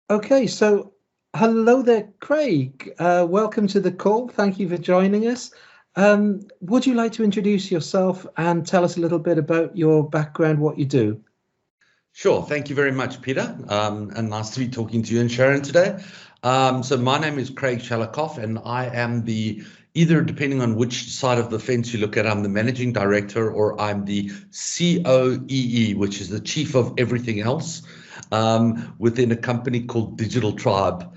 Okay, so hello there, Craig. Welcome to the call. Thank you for joining us. Would you like to introduce yourself and tell us a little bit about your background, what you do? Sure. Thank you very much, Peter. And nice to be talking to you and Sharon today. So my name is Craig Shalekoff, and I am either depending on which side of the fence you look at, I'm the managing director or I'm the COEE, which is the chief of everything else, within a company called Digital Tribe.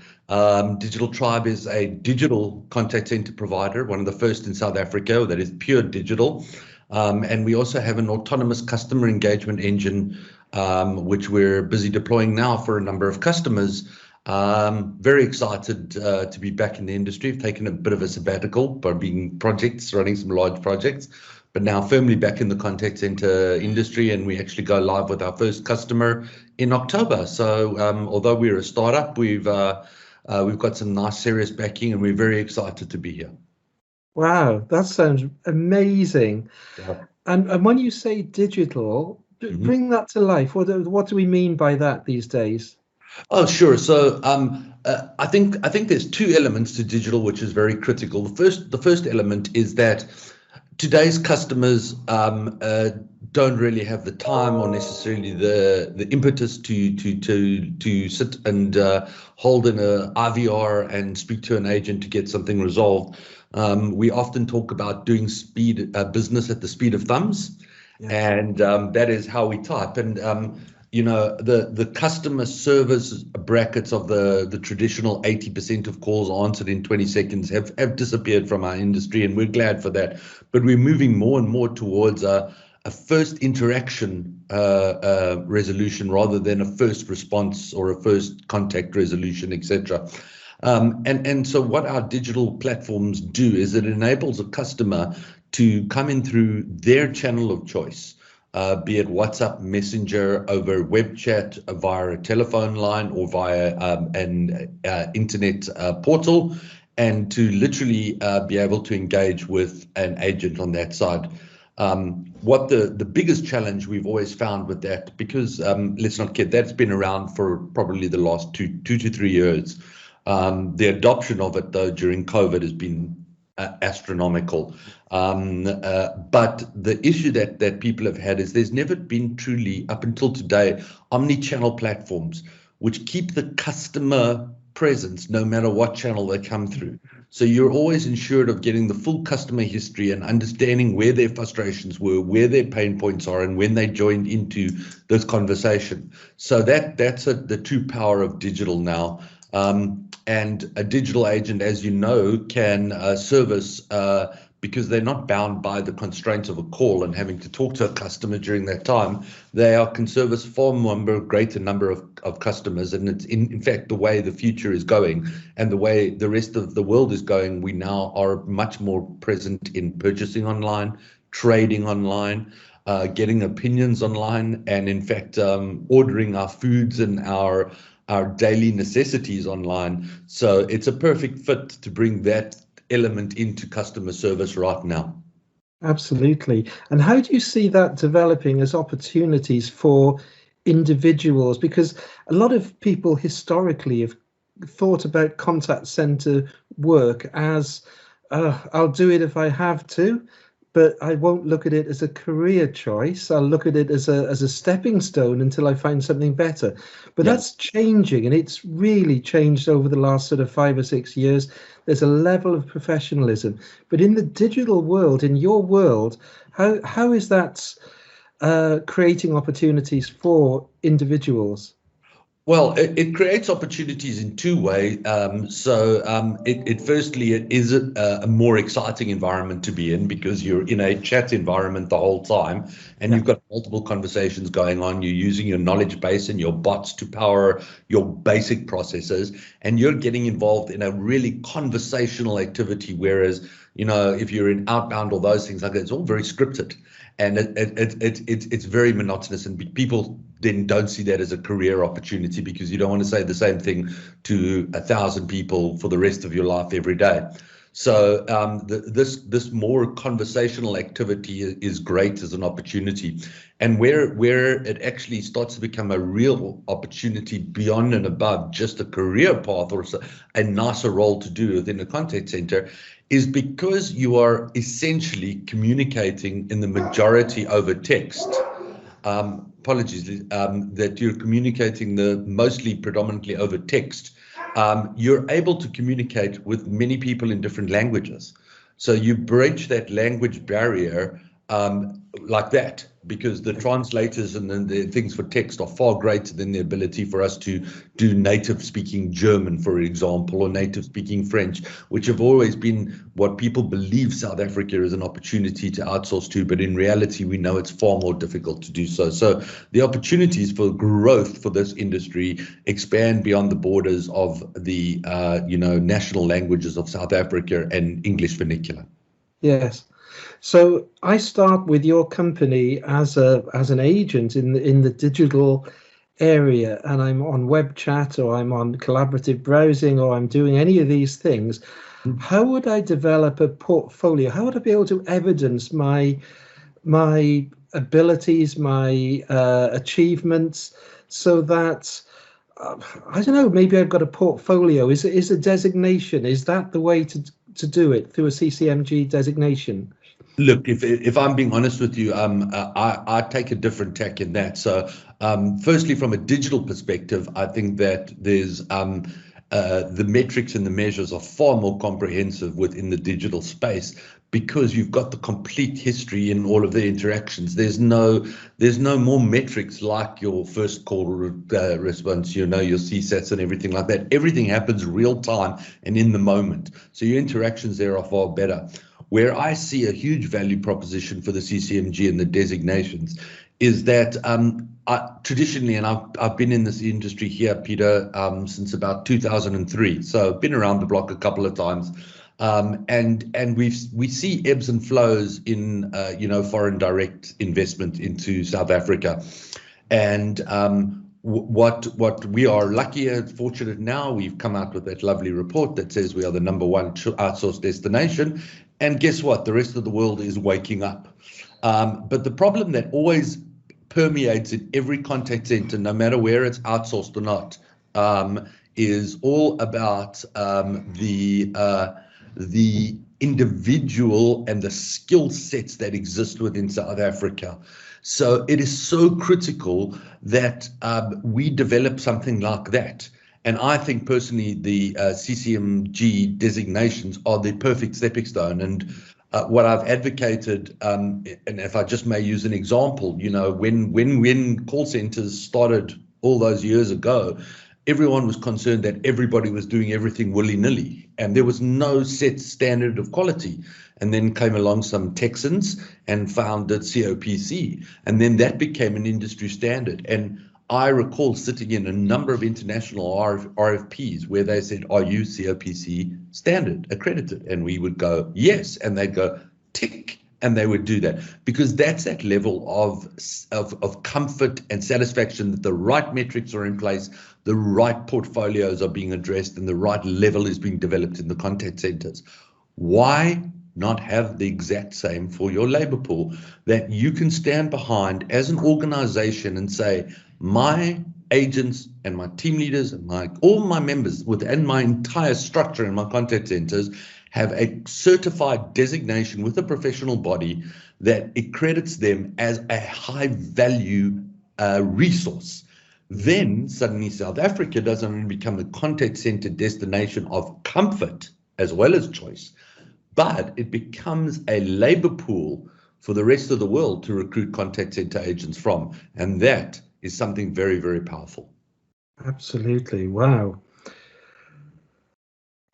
Digital Tribe is a digital contact center provider, one of the first in South Africa that is pure digital. And we also have an autonomous customer engagement engine, which we're busy deploying now for a number of customers. Very excited to be back in the industry. I've taken a bit of a sabbatical by being running some large projects, but now firmly back in the contact center industry, and we actually go live with our first customer in October. So although we're a startup, we've got some nice serious backing, and we're very excited to be here. Wow, that sounds amazing. Yeah. And when you say digital, Mhm. bring that to life. What do we mean by that these days? Oh, sure. So I think there's two elements to digital, which is very critical. The first element is that today's customers don't really have the time or necessarily the impetus to sit and hold in a IVR and speak to an agent to get something resolved. We often talk about doing speed business at the speed of thumbs, Yeah. and that is how we type. And the customer service brackets of the traditional 80% of calls answered in 20 seconds have disappeared from our industry, and we're glad for that. But we're moving more and more towards a first interaction resolution rather than a first response or a first contact resolution, etc. And so what our digital platforms do is it enables a customer to come in through their channel of choice, be it WhatsApp, Messenger, over web chat, via a telephone line, or via an internet portal, and to literally be able to engage with an agent on that side. What the biggest challenge we've always found with that, because let's not kid, that's been around for probably the last two to 3 years. The adoption of it, though, during COVID has been astronomical. But the issue that people have had is there's never been truly, up until today, omni-channel platforms which keep the customer presence no matter what channel they come through. So you're always ensured of getting the full customer history and understanding where their frustrations were, where their pain points are, and when they joined into this conversation. So that's the true power of digital now. And a digital agent, as you know, can service because they're not bound by the constraints of a call and having to talk to a customer during that time. Can service far greater number of customers. And it's in fact the way the future is going and the way the rest of the world is going. We now are much more present in purchasing online, trading online, getting opinions online, and in fact ordering our foods and our daily necessities online. So it's a perfect fit to bring that element into customer service right now. Absolutely. And how do you see that developing as opportunities for individuals? Because a lot of people historically have thought about contact center work as I'll do it if I have to, but I won't look at it as a career choice. I'll look at it as a stepping stone until I find something better. But Yeah. that's changing, and it's really changed over the last sort of 5 or 6 years. There's a level of professionalism, but in the digital world, in your world, how is that creating opportunities for individuals? Well, it creates opportunities in two ways. It firstly, it is a more exciting environment to be in because you're in a chat environment the whole time, and Yeah. you've got multiple conversations going on. You're using your knowledge base and your bots to power your basic processes, and you're getting involved in a really conversational activity. Whereas, if you're in outbound or those things like that, it's all very scripted, and it's very monotonous, and people then don't see that as a career opportunity because you don't want to say the same thing to 1,000 people for the rest of your life every day. So this more conversational activity is great as an opportunity, and where it actually starts to become a real opportunity beyond and above just a career path or a nicer role to do within a contact center, is because you are essentially communicating in the majority over text. Apologies, that you're communicating mostly predominantly over text. You're able to communicate with many people in different languages. So you bridge that language barrier like that, because the translators and then the things for text are far greater than the ability for us to do native speaking German, for example, or native speaking French, which have always been what people believe South Africa is an opportunity to outsource to, but in reality we know it's far more difficult to do so. So the opportunities for growth for this industry expand beyond the borders of the national languages of South Africa and English vernacular. Yes. So I start with your company as an agent in the digital area, and I'm on web chat, or I'm on collaborative browsing, or I'm doing any of these things. How would I develop a portfolio? How would I be able to evidence my abilities, my achievements, so that I don't know, maybe I've got a portfolio. Is a designation, is that the way to do it, through a CCMG designation? Look, if I'm being honest with you, I take a different tack in that. So, firstly, from a digital perspective, I think that there's the metrics and the measures are far more comprehensive within the digital space, because you've got the complete history in all of the interactions. There's no more metrics like your first call response, your CSATs and everything like that. Everything happens real time and in the moment. So your interactions there are far better. Where I see a huge value proposition for the CCMG and the designations is that traditionally, and I've been in this industry here, Peter, since about 2003. So I've been around the block a couple of times. And we see ebbs and flows in foreign direct investment into South Africa. And what we are lucky and fortunate now, we've come out with that lovely report that says we are the #1 outsourced destination. And guess what? The rest of the world is waking up. But the problem that always permeates in every contact center, no matter where it's outsourced or not, is all about the individual and the skill sets that exist within South Africa. So it is so critical that we develop something like that. And I think personally, the CCMG designations are the perfect stepping stone. And what I've advocated, and if I just may use an example, when call centers started all those years ago, everyone was concerned that everybody was doing everything willy-nilly, and there was no set standard of quality. And then came along some Texans and founded COPC, and then that became an industry standard. And I recall sitting in a number of international RFPs where they said, "Are you COPC standard accredited?" And we would go, "Yes," and they'd go, "Tick." And they would do that, because that's that level of comfort and satisfaction that the right metrics are in place, the right portfolios are being addressed, and the right level is being developed in the contact centers. Why not have the exact same for your labor pool, that you can stand behind as an organization and say, my agents and my team leaders and all my members within my entire structure in my contact centers have a certified designation with a professional body that accredits them as a high value resource. Then suddenly South Africa doesn't only become a contact center destination of comfort as well as choice, but it becomes a labor pool for the rest of the world to recruit contact center agents from. And that is something very, very powerful. Absolutely. Wow.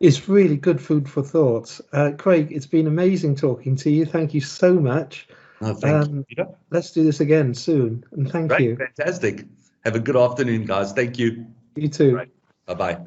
It's really good food for thought. Craig, it's been amazing talking to you. Thank you so much. Thank you, Peter. Let's do this again soon. And thank you. Fantastic. Have a good afternoon, guys. Thank you. You too. Bye-bye.